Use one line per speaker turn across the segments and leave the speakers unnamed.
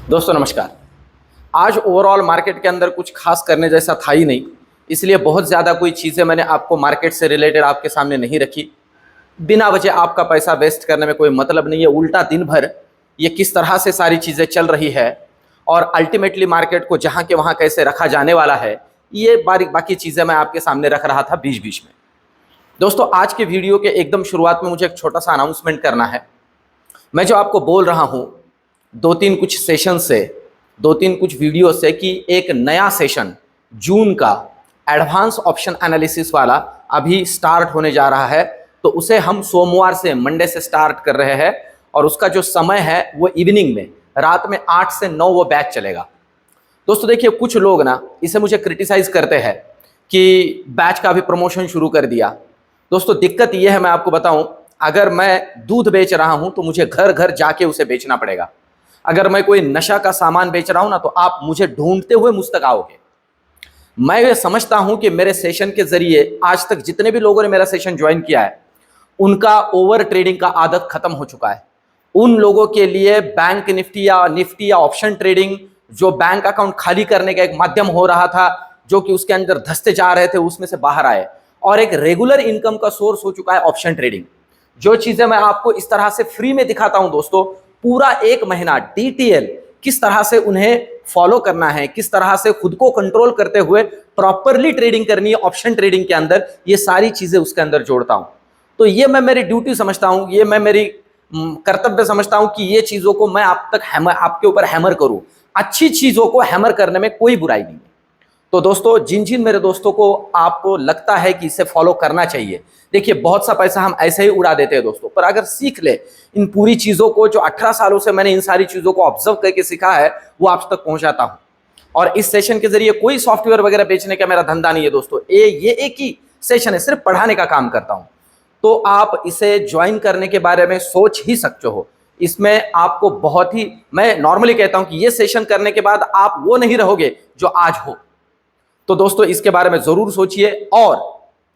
दोस्तों नमस्कार। आज ओवरऑल मार्केट के अंदर कुछ खास करने जैसा था ही नहीं, इसलिए बहुत ज़्यादा कोई चीज़ें मैंने आपको मार्केट से रिलेटेड आपके सामने नहीं रखी। बिना वजह आपका पैसा वेस्ट करने में कोई मतलब नहीं है। उल्टा दिन भर ये किस तरह से सारी चीज़ें चल रही है और अल्टीमेटली मार्केट को जहाँ के वहाँ कैसे रखा जाने वाला है, ये बाकी चीज़ें मैं आपके सामने रख रहा था बीच बीच में। दोस्तों आज के वीडियो के एकदम शुरुआत में मुझे एक छोटा सा अनाउंसमेंट करना है। मैं जो आपको बोल रहा हूँ दो तीन कुछ सेशन से, दो तीन कुछ वीडियो से कि एक नया सेशन जून का एडवांस ऑप्शन एनालिसिस वाला अभी स्टार्ट होने जा रहा है, तो उसे हम सोमवार से मंडे से स्टार्ट कर रहे हैं और उसका जो समय है वो इवनिंग में रात में 8 से 9 वो बैच चलेगा। दोस्तों देखिए, कुछ लोग ना इसे मुझे क्रिटिसाइज करते हैं कि बैच का भी प्रमोशन शुरू कर दिया। दोस्तों दिक्कत ये है, मैं आपको बताऊं, अगर मैं दूध बेच रहा हूं तो मुझे घर घर जाके उसे बेचना पड़ेगा। अगर मैं कोई नशा का सामान बेच रहा हूं ना, तो आप मुझे ढूंढते हुए मुझ तक आओगे। मैं ये समझता हूं कि मेरे सेशन के जरिए आज तक जितने भी लोगों ने मेरा सेशन ज्वाइन किया है, उनका ओवर ट्रेडिंग का आदत खत्म हो चुका है। उन लोगों के लिए बैंक निफ्टी या ऑप्शन ट्रेडिंग, जो बैंक अकाउंट खाली करने का एक माध्यम हो रहा था, जो कि उसके अंदर धंसते जा रहे थे, उसमें से बाहर आए और एक रेगुलर इनकम का सोर्स हो चुका है ऑप्शन ट्रेडिंग। जो चीजें मैं आपको इस तरह से फ्री में दिखाता हूं दोस्तों, पूरा एक महीना डिटेल किस तरह से उन्हें फॉलो करना है, किस तरह से खुद को कंट्रोल करते हुए प्रॉपरली ट्रेडिंग करनी है ऑप्शन ट्रेडिंग के अंदर, ये सारी चीजें उसके अंदर जोड़ता हूं। तो ये मैं मेरी ड्यूटी समझता हूं, ये मैं मेरी कर्तव्य समझता हूं कि ये चीजों को मैं आपके ऊपर हैमर करूं। अच्छी चीजों को हैमर करने में कोई बुराई नहीं है। तो दोस्तों, जिन जिन मेरे दोस्तों को आपको लगता है कि इसे फॉलो करना चाहिए, देखिए बहुत सा पैसा हम ऐसे ही उड़ा देते हैं दोस्तों, पर अगर सीख ले इन पूरी चीज़ों को, जो 18 सालों से मैंने इन सारी चीज़ों को ऑब्जर्व करके सीखा है, वो आप तक पहुंचाता हूं। और इस सेशन के जरिए कोई सॉफ्टवेयर वगैरह बेचने का मेरा धंधा नहीं है दोस्तों। ये एक ही सेशन है, सिर्फ पढ़ाने का काम करता हूं। तो आप इसे ज्वाइन करने के बारे में सोच ही सकते हो। इसमें आपको बहुत ही, मैं नॉर्मली कहता हूं कि ये सेशन करने के बाद आप वो नहीं रहोगे जो आज हो। तो दोस्तों इसके बारे में जरूर सोचिए, और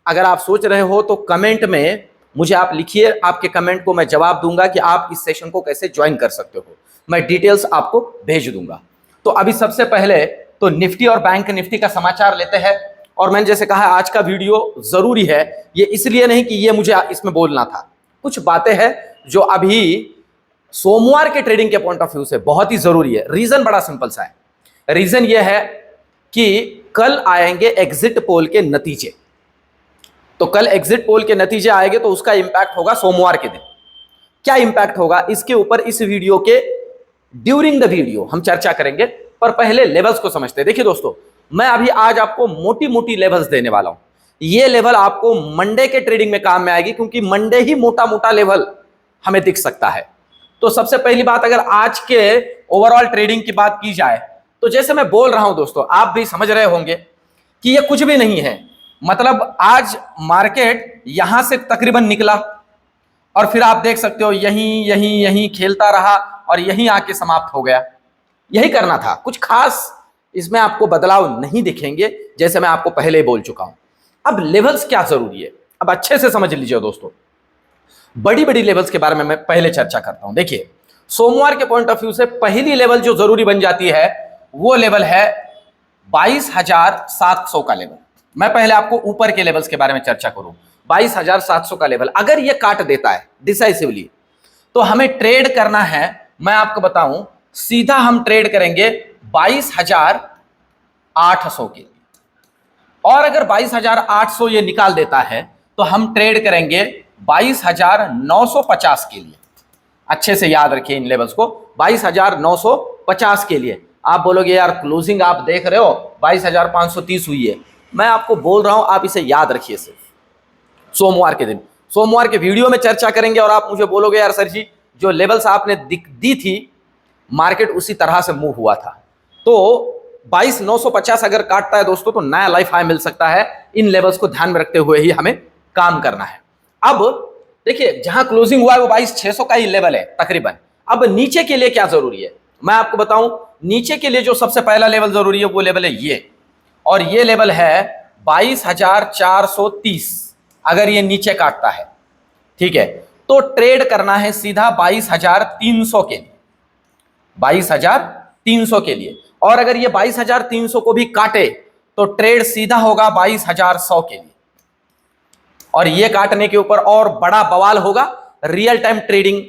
अगर आप सोच रहे हो तो कमेंट में मुझे आप लिखिए। आपके कमेंट को मैं जवाब दूंगा कि आप इस सेशन को कैसे ज्वाइन कर सकते हो। मैं डिटेल्स आपको भेज दूंगा। तो अभी सबसे पहले तो निफ्टी और बैंक निफ्टी का समाचार लेते हैं। और मैंने जैसे कहा, आज का वीडियो जरूरी है। ये इसलिए नहीं कि ये मुझे इसमें बोलना था, कुछ बातें हैं जो अभी सोमवार के ट्रेडिंग के पॉइंट ऑफ व्यू से बहुत ही जरूरी है। रीजन बड़ा सिंपल सा है। रीजन ये है कि कल आएंगे एग्जिट पोल के नतीजे। तो कल एग्जिट पोल के नतीजे आएंगे तो उसका इंपैक्ट होगा सोमवार के दिन। क्या इंपैक्ट होगा इसके ऊपर इस वीडियो के ड्यूरिंग द वीडियो हम चर्चा करेंगे। पर पहले लेवल्स को समझते हैं। देखिए दोस्तों, मैं अभी आज आपको मोटी मोटी लेवल्स देने वाला हूं। ये लेवल आपको मंडे के ट्रेडिंग में काम में आएगी, क्योंकि मंडे ही मोटा मोटा लेवल हमें दिख सकता है। तो सबसे पहली बात, अगर आज के ओवरऑल ट्रेडिंग की बात की जाए, तो जैसे मैं बोल रहा हूं दोस्तों, आप भी समझ रहे होंगे कि ये कुछ भी नहीं है। मतलब आज मार्केट यहां से तकरीबन निकला और फिर आप देख सकते हो यहीं यहीं यहीं खेलता रहा और यहीं आके समाप्त हो गया। यही करना था, कुछ खास इसमें आपको बदलाव नहीं दिखेंगे, जैसे मैं आपको पहले ही बोल चुका हूं। अब लेवल्स क्या जरूरी है, अब अच्छे से समझ लीजिए दोस्तों। बड़ी बड़ी लेवल्स के बारे में मैं पहले चर्चा करता हूं। देखिए, सोमवार के पॉइंट ऑफ व्यू से पहली लेवल जो जरूरी बन जाती है, वो लेवल है 22,700 का लेवल। मैं पहले आपको ऊपर के लेवल्स के बारे में चर्चा करूं। 22,700 का लेवल अगर ये काट देता है डिसाइसिवली, तो हमें ट्रेड करना है। मैं आपको बताऊं, सीधा हम ट्रेड करेंगे 22,800 के लिए। और अगर 22,800 ये निकाल देता है तो हम ट्रेड करेंगे 22,950 के लिए। अच्छे से याद रखिए इन लेवल्स को, 22,950 के लिए। आप बोलोगे यार क्लोजिंग आप देख रहे हो 22,530 हुई है। मैं आपको बोल रहा हूं, आप इसे याद रखिए। सिर्फ सोमवार के दिन, सोमवार के वीडियो में चर्चा करेंगे और आप मुझे बोलोगे यार सर जी, जो लेवल्स आपने दी थी मार्केट उसी तरह से मूव हुआ था। तो 22,950 अगर काटता है दोस्तों, तो नया लाइफ हाई मिल सकता है। इन लेवल्स को ध्यान में रखते हुए ही हमें काम करना है। अब देखिए, जहां क्लोजिंग हुआ है वो 22,600 का ही लेवल है तकरीबन। अब नीचे के लिए क्या जरूरी है, मैं आपको बताऊं। नीचे के लिए जो सबसे पहला लेवल जरूरी है वो लेवल है ये, और ये लेवल है 22,430। अगर ये नीचे काटता है, ठीक है, तो ट्रेड करना है सीधा 22,300 के लिए। 22,300 के लिए, और अगर ये 22,300 को भी काटे तो ट्रेड सीधा होगा 22,100 के लिए, और ये काटने के ऊपर और बड़ा बवाल होगा रियल टाइम ट्रेडिंग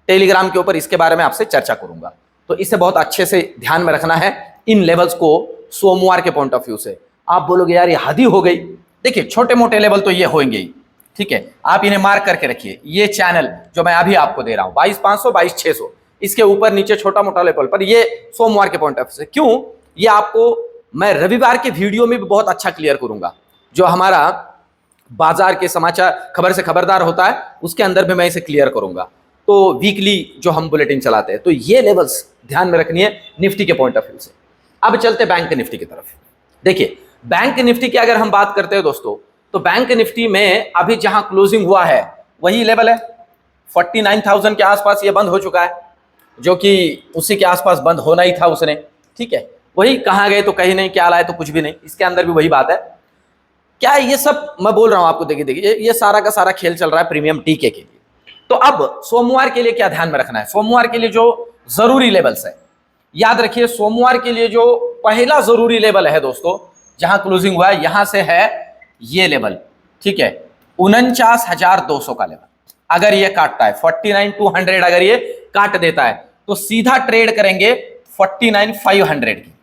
टेलीग्राम के ऊपर, इसके बारे में आपसे चर्चा करूंगा। तो इसे बहुत अच्छे से ध्यान में रखना है इन लेवल्स को सोमवार के पॉइंट ऑफ व्यू से। आप बोलोगे यार ये हद ही हो गई, देखिए छोटे मोटे लेवल तो ये होंगे ही, ठीक है, आप इन्हें मार्क करके रखिए। ये चैनल जो मैं अभी आपको दे रहा हूं 22,500 22,600, इसके ऊपर नीचे छोटा मोटा लेवल पर, ये सोमवार के पॉइंट ऑफ व्यू से। क्यों, ये आपको मैं रविवार के वीडियो में भी बहुत अच्छा क्लियर करूंगा, जो हमारा बाजार के समाचार खबर से खबरदार होता है उसके अंदर भी मैं इसे क्लियर करूंगा। तो वीकली जो हम बुलेटिन चलाते हैं, तो ये लेवल्स ध्यान में रखनी है निफ्टी के पॉइंट ऑफ व्यू से। अब चलते बैंक निफ्टी की तरफ। देखिए बैंक निफ्टी की अगर हम बात करते हैं दोस्तों, तो बैंक निफ्टी में अभी जहां क्लोजिंग हुआ है वही लेवल है 49,000 के आसपास, ये बंद हो चुका है, जो कि उसी के आसपास बंद होना ही था उसने, ठीक है। वही कहाँ गए तो कहीं नहीं, क्या लाए तो कुछ भी नहीं, इसके अंदर भी वही बात है। क्या है ये सब मैं बोल रहा हूं आपको, देखिए ये सारा का सारा खेल चल रहा है प्रीमियम टीके के लिए। तो अब सोमवार के लिए क्या ध्यान में रखना है, सोमवार के लिए जो जरूरी लेवल्स है, याद रखिए सोमवार के लिए जो पहला जरूरी लेवल है दोस्तों, जहां क्लोजिंग हुआ है यहां से है ये लेवल, ठीक है, 49,200 का लेवल। अगर ये काटता है 49,200, अगर ये काट देता है तो सीधा ट्रेड करेंगे 49,500 की।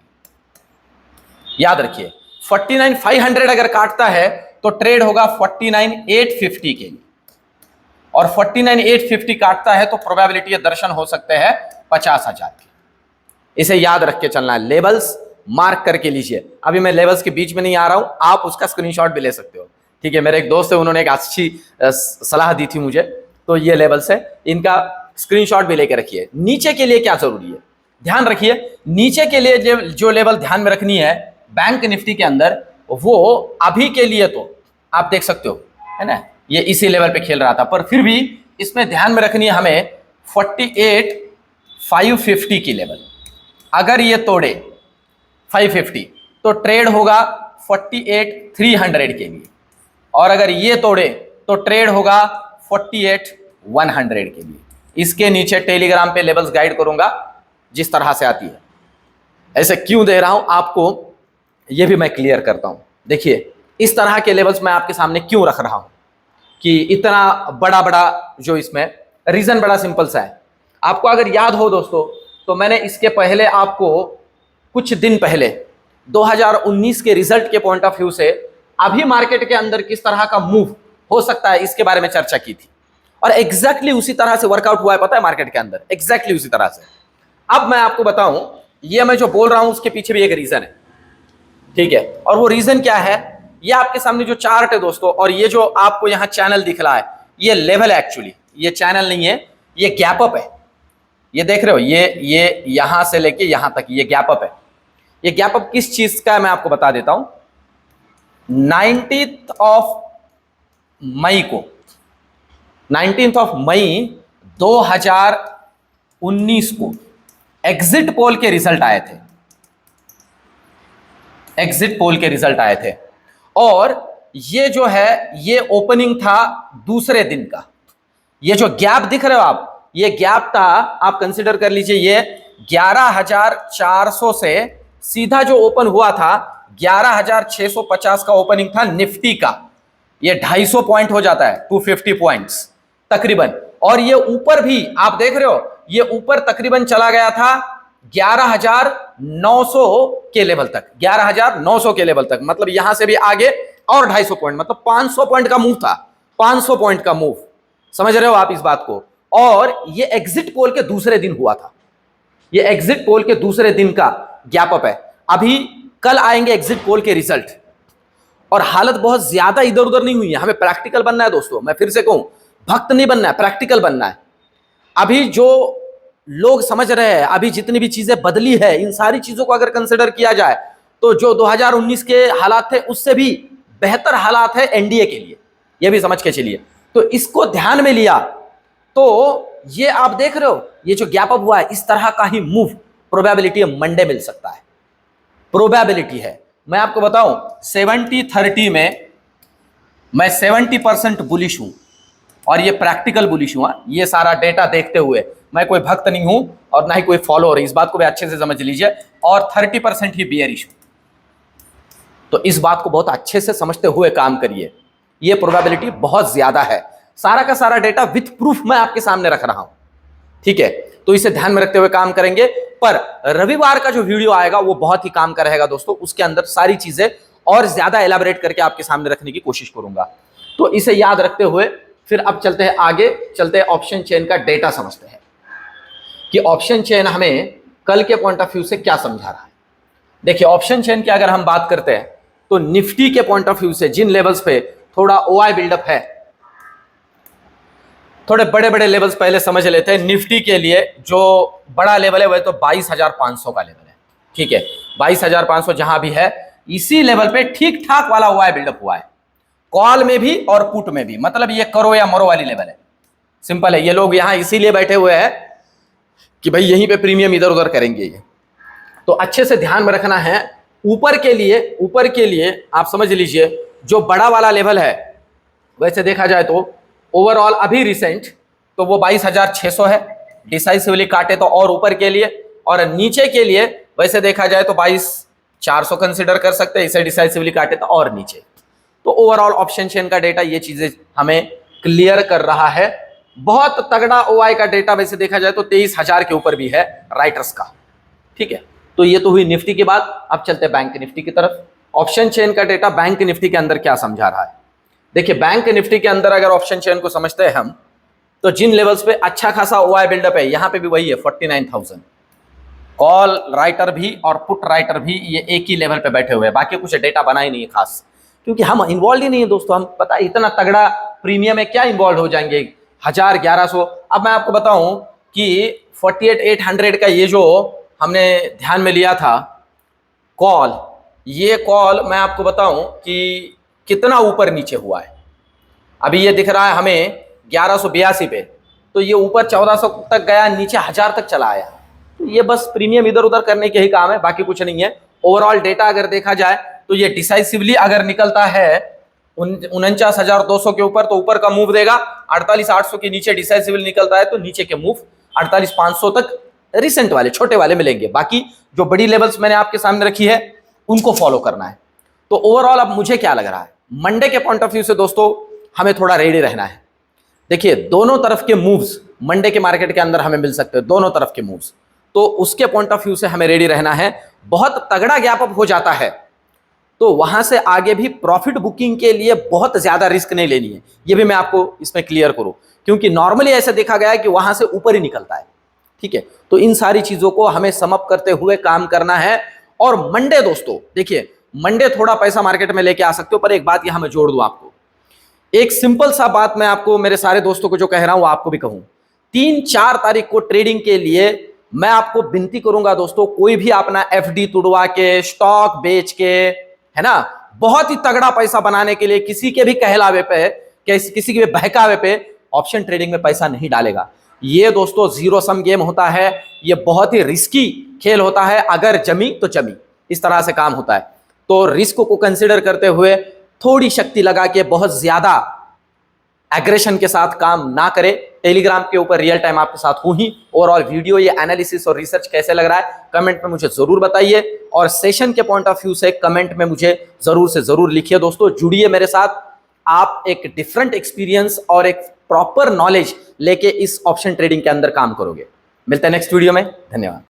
याद रखिए 49,500 अगर काटता है तो ट्रेड होगा 49,850 के लिए, और 49,850 काटता है तो प्रोबेबिलिटी दर्शन हो सकते हैं 50,000 के। इसे याद रख के चलना है, लेवल्स मार्क करके लीजिए। अभी मैं लेवल्स के बीच में नहीं आ रहा हूं, आप उसका स्क्रीनशॉट भी ले सकते हो, ठीक है। मेरे एक दोस्त है, उन्होंने एक अच्छी सलाह दी थी मुझे, तो ये लेवल्स है, इनका स्क्रीनशॉट भी लेके रखिए। नीचे के लिए क्या जरूरी है ध्यान रखिए, नीचे के लिए जो लेवल ध्यान में रखनी है बैंक निफ्टी के अंदर, वो अभी के लिए तो आप देख सकते हो, है ना, ये इसी लेवल पे खेल रहा था, पर फिर भी इसमें ध्यान में रखनी है हमें 48,550 की लेवल। अगर ये तोड़े 550 तो ट्रेड होगा 48,300 के लिए, और अगर ये तोड़े तो ट्रेड होगा 48,100 के लिए। इसके नीचे टेलीग्राम पे लेवल्स गाइड करूंगा जिस तरह से आती है। ऐसे क्यों दे रहा हूं आपको, ये भी मैं क्लियर करता हूं। देखिए इस तरह के लेवल्स मैं आपके सामने क्यों रख रहा हूं, कि इतना बड़ा बड़ा जो इसमें रीजन बड़ा सिंपल सा है। आपको अगर याद हो दोस्तों, तो मैंने इसके पहले आपको कुछ दिन पहले 2019 के रिजल्ट के पॉइंट ऑफ व्यू से अभी मार्केट के अंदर किस तरह का मूव हो सकता है इसके बारे में चर्चा की थी, और एग्जैक्टली उसी तरह से वर्कआउट हुआ है, पता है मार्केट के अंदर एग्जैक्टली उसी तरह से। अब मैं आपको बताऊं, ये मैं जो बोल रहा हूं उसके पीछे भी एक रीजन है, ठीक है, और वो रीजन क्या है, ये आपके सामने जो चार्ट है दोस्तों, और ये जो आपको यहां चैनल दिख रहा है, ये लेवल है एक्चुअली, ये चैनल नहीं है, ये गैप अप है। ये देख रहे हो, ये यहां से लेके यहां तक ये गैप अप है। ये गैप अप किस चीज का है मैं आपको बता देता हूं। 19th ऑफ मई को, 19th ऑफ मई 2019 को एग्जिट पोल के रिजल्ट आए थे, एग्जिट पोल के रिजल्ट आए थे, और ये जो है ये ओपनिंग था दूसरे दिन का। ये जो गैप दिख रहे हो आप, ये गैप था, आप कंसीडर कर लीजिए, ये 11,400 से सीधा जो ओपन हुआ था 11,650 का ओपनिंग था निफ्टी का। ये 250 पॉइंट हो जाता है, 250 पॉइंट्स तकरीबन, और ये ऊपर भी आप देख रहे हो, ये ऊपर तकरीबन चला गया था 11,900 के लेवल तक, 11,900 के लेवल तक, मतलब यहां से भी आगे और 250 पॉइंट, मतलब 500 पॉइंट का मूव था, 500 पॉइंट का मूव, समझ रहे हो आप इस बात को। और ये एग्जिट पोल के दूसरे दिन हुआ था, ये एग्जिट पोल के दूसरे दिन का गैप अप है। अभी कल आएंगे एग्जिट पोल के रिजल्ट, और हालत बहुत ज्यादा इधर उधर नहीं हुई है। हमें प्रैक्टिकल बनना है दोस्तों, मैं फिर से कहूं, भक्त नहीं बनना है, प्रैक्टिकल बनना है। अभी जो लोग समझ रहे हैं, अभी जितनी भी चीजें बदली है, इन सारी चीजों को अगर कंसिडर किया जाए तो जो 2019 के हालात थे उससे भी बेहतर हालात है एनडीए के लिए, यह भी समझ के चलिए। तो इसको ध्यान में लिया तो ये आप देख रहे हो, ये जो गैप अप हुआ है, इस तरह का ही मूव प्रोबेबिलिटी मंडे मिल सकता है, प्रोबेबिलिटी है। मैं आपको बताऊं 70-30 में मैं 70% बुलिश हूं, और ये प्रैक्टिकल बुलिश हुआ, ये सारा डेटा देखते हुए मैं कोई भक्त नहीं हूं और ना ही कोई फॉलोअर, इस बात को भी अच्छे से समझ लीजिए। और 30% ही बियरिश, तो इस बात को बहुत अच्छे से समझते हुए काम करिए, ये प्रोबेबिलिटी बहुत ज्यादा है। सारा का सारा डेटा विथ प्रूफ मैं आपके सामने रख रहा हूं, ठीक है, तो इसे ध्यान में रखते हुए काम करेंगे। पर रविवार का जो वीडियो आएगा वो बहुत ही काम का रहेगा दोस्तों, उसके अंदर सारी चीजें और ज्यादा एलाबोरेट करके आपके सामने रखने की कोशिश करूंगा। तो इसे याद रखते हुए फिर अब चलते हैं आगे, चलते हैं ऑप्शन चेन का डेटा समझते हैं कि ऑप्शन चेन हमें कल के पॉइंट ऑफ व्यू से क्या समझा रहा है। देखिए ऑप्शन चेन की अगर हम बात करते हैं तो निफ्टी के पॉइंट ऑफ व्यू से जिन लेवल्स पे थोड़ा ओआई बिल्डअप है, थोड़े बड़े बड़े लेवल्स पहले समझ लेते हैं। निफ्टी के लिए जो बड़ा लेवल है वह तो 22,500 का लेवल है, ठीक है, 22,500 जहां भी है इसी लेवल पे ठीक ठाक वाला ओआई बिल्डअप हुआ है, कॉल में भी और पुट में भी, मतलब ये करो या मरो वाली लेवल है। सिंपल है, ये लोग यहां इसीलिए बैठे हुए हैं कि भाई यहीं पे प्रीमियम इधर उधर करेंगे ये। तो अच्छे से ध्यान में रखना है, ऊपर के लिए आप समझ लीजिए जो बड़ा वाला लेवल है, वैसे देखा जाए तो ओवरऑल अभी रिसेंट तो वो 22,600 है, डिसाइसिवली काटे तो और ऊपर के लिए, और नीचे के लिए वैसे देखा जाए तो 22,400 कंसिडर कर सकते हैं, इसे डिसाइसिवली काटे तो और नीचे। तो ओवरऑल ऑप्शन चेन का डेटा ये चीजें हमें क्लियर कर रहा है। बहुत तगड़ा ओआई का डेटा वैसे देखा जाए तो 23,000 के ऊपर भी है राइटर्स का, ठीक है। तो ये तो हुई निफ्टी की बात, अब चलते हैं बैंक निफ्टी की तरफ। ऑप्शन चेन का डेटा बैंक निफ्टी के अंदर क्या समझा रहा है। देखिए बैंक निफ्टी के अंदर अगर ऑप्शन चेन को समझते हैं हम, तो जिन लेवल्स पे अच्छा खासा ओआई बिल्डअप है, यहां पे भी वही है 49,000, कॉल राइटर भी और पुट राइटर भी ये एक ही लेवल पे बैठे हुए हैं, बाकी कुछ डेटा बना ही नहीं है खास, क्योंकि हम इन्वॉल्व ही नहीं है दोस्तों। हम पता है इतना तगड़ा प्रीमियम में क्या इन्वॉल्व हो जाएंगे, 1000 1100। अब मैं आपको बताऊं कि 48,800 का ये जो हमने ध्यान में लिया था कॉल, ये कॉल मैं आपको बताऊं कि कितना ऊपर नीचे हुआ है। अभी ये दिख रहा है हमें 1182 पे, तो ये ऊपर 1400 तक गया, नीचे 1000 तक चला आया। तो ये बस प्रीमियम इधर उधर करने के ही काम है, बाकी कुछ नहीं है। ओवरऑल डेटा अगर देखा जाए तो ये डिसाइसिवली अगर निकलता है 49,200 के ऊपर तो ऊपर का मूव देगा, 48,800 के नीचे डिसाइसिवली निकलता है तो नीचे के मूव 48,500 तक रिसेंट वाले छोटे वाले मिलेंगे। बाकी जो बड़ी लेवल्स मैंने आपके सामने रखी है उनको फॉलो करना है। तो ओवरऑल अब मुझे क्या लग रहा है, मंडे के पॉइंट ऑफ व्यू से दोस्तों हमें थोड़ा रेडी रहना है। देखिए दोनों तरफ के मूव्स मंडे के मार्केट के अंदर हमें मिल सकते हैं, दोनों तरफ के मूव्स, तो उसके पॉइंट ऑफ व्यू से हमें रेडी रहना है। बहुत तगड़ा गैप अप हो जाता है तो वहां से आगे भी प्रॉफिट बुकिंग के लिए बहुत ज्यादा रिस्क नहीं लेनी है, ये भी मैं आपको इसमें क्लियर करूं, क्योंकि नॉर्मली ऐसा देखा गया है कि वहां से ऊपर ही निकलता है, ठीक है। तो इन सारी चीजों को हमें सम अप करते हुए काम करना है। और मंडे दोस्तों देखिए, मंडे थोड़ा पैसा मार्केट में लेके आ सकते हो, पर एक बात यहां मैं जोड़ दूं आपको, एक सिंपल सा बात मैं आपको, मेरे सारे दोस्तों को जो कह रहा हूं आपको भी कहूं, 3-4 तारीख को ट्रेडिंग के लिए मैं आपको विनती करूंगा दोस्तों, कोई भी अपना एफडी तुड़वा के, स्टॉक बेच के, है ना, बहुत ही तगड़ा पैसा बनाने के लिए किसी के भी कहलावे पे, किसी के भी बहकावे पे ऑप्शन ट्रेडिंग में पैसा नहीं डालेगा। ये दोस्तों जीरो सम गेम होता है, ये बहुत ही रिस्की खेल होता है, अगर जमी तो जमी, इस तरह से काम होता है। तो रिस्क को कंसिडर करते हुए थोड़ी शक्ति लगा के बहुत ज्यादा एग्रेशन के साथ काम ना करें। टेलीग्राम के ऊपर रियल टाइम आपके साथ हूं ही। ओवरऑल वीडियो, ये एनालिसिस और रिसर्च कैसे लग रहा है कमेंट में मुझे जरूर बताइए, और सेशन के पॉइंट ऑफ व्यू से कमेंट में मुझे जरूर से जरूर लिखिए। दोस्तों जुड़िए मेरे साथ, आप एक डिफरेंट एक्सपीरियंस और एक प्रॉपर नॉलेज लेके इस ऑप्शन ट्रेडिंग के अंदर काम करोगे। मिलते हैं नेक्स्ट वीडियो में, धन्यवाद।